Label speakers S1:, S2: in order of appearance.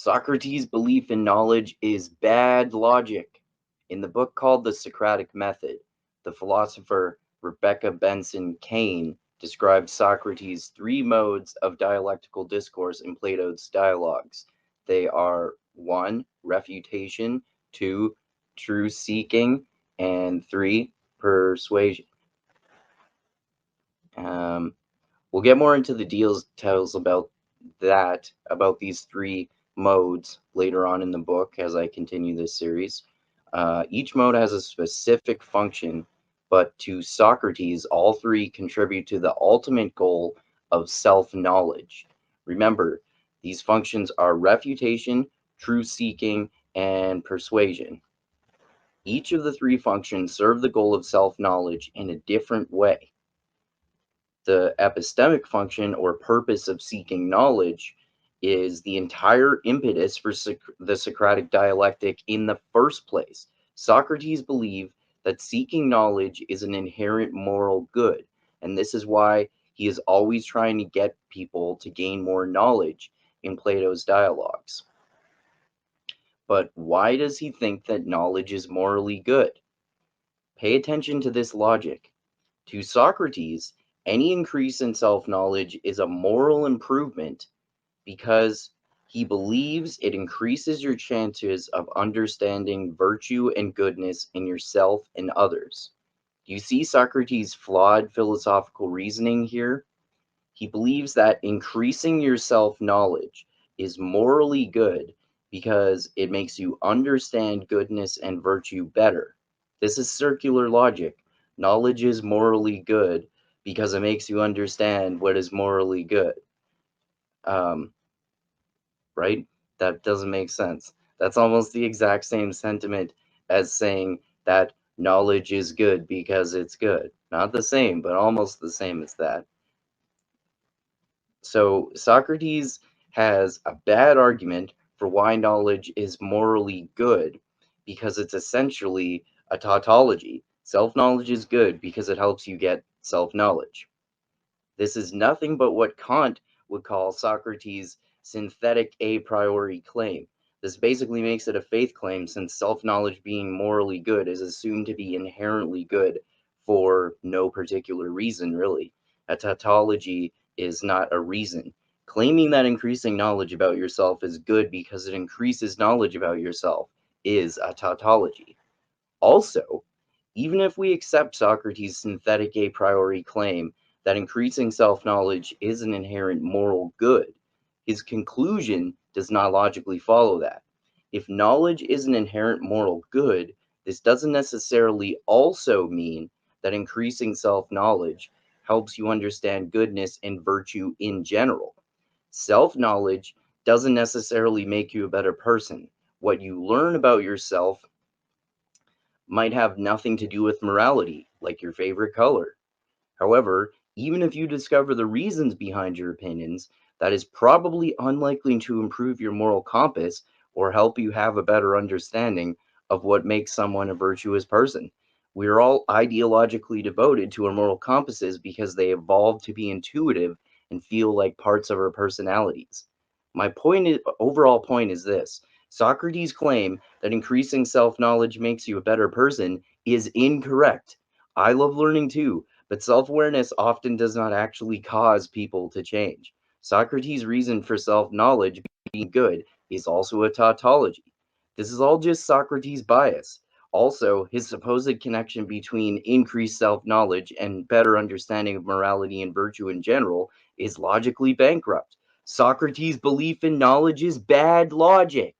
S1: Socrates' belief in knowledge is bad logic. In the book called The Socratic Method, the philosopher Rebecca Benson Cain described Socrates' three modes of dialectical discourse in Plato's dialogues. They are 1. Refutation, 2. Truth seeking, and 3. Persuasion. We'll get more into the details about these three modes later on in the book as I continue this series. Each mode has a specific function, but to Socrates, all three contribute to the ultimate goal of self-knowledge. Remember, these functions are refutation, truth-seeking, and persuasion. Each of the three functions serve the goal of self-knowledge in a different way. The epistemic function or purpose of seeking knowledge is the entire impetus for the Socratic dialectic in the first place. Socrates believed that seeking knowledge is an inherent moral good, and this is why he is always trying to get people to gain more knowledge in Plato's dialogues. But why does he think that knowledge is morally good? Pay attention to this logic. To Socrates, any increase in self-knowledge is a moral improvement because he believes it increases your chances of understanding virtue and goodness in yourself and others. Do you see Socrates' flawed philosophical reasoning here? He believes that increasing your self-knowledge is morally good because it makes you understand goodness and virtue better. This is circular logic. Knowledge is morally good because it makes you understand what is morally good. Right? That doesn't make sense. That's almost the exact same sentiment as saying that knowledge is good because it's good. Not the same, but almost the same as that. So Socrates has a bad argument for why knowledge is morally good because it's essentially a tautology. Self-knowledge is good because it helps you get self-knowledge. This is nothing but what Kant would call Socrates' synthetic a priori claim. This basically makes it a faith claim since self-knowledge being morally good is assumed to be inherently good for no particular reason, really. A tautology is not a reason. Claiming that increasing knowledge about yourself is good because it increases knowledge about yourself is a tautology. Also, even if we accept Socrates' synthetic a priori claim that increasing self-knowledge is an inherent moral good, his conclusion does not logically follow that. If knowledge is an inherent moral good, this doesn't necessarily also mean that increasing self-knowledge helps you understand goodness and virtue in general. Self-knowledge doesn't necessarily make you a better person. What you learn about yourself might have nothing to do with morality, like your favorite color. However, even if you discover the reasons behind your opinions, that is probably unlikely to improve your moral compass or help you have a better understanding of what makes someone a virtuous person. We are all ideologically devoted to our moral compasses because they evolved to be intuitive and feel like parts of our personalities. My overall point is this. Socrates' claim that increasing self-knowledge makes you a better person is incorrect. I love learning too, but self-awareness often does not actually cause people to change. Socrates' reason for self-knowledge being good is also a tautology. This is all just Socrates' bias. Also, his supposed connection between increased self-knowledge and better understanding of morality and virtue in general is logically bankrupt. Socrates' belief in knowledge is bad logic.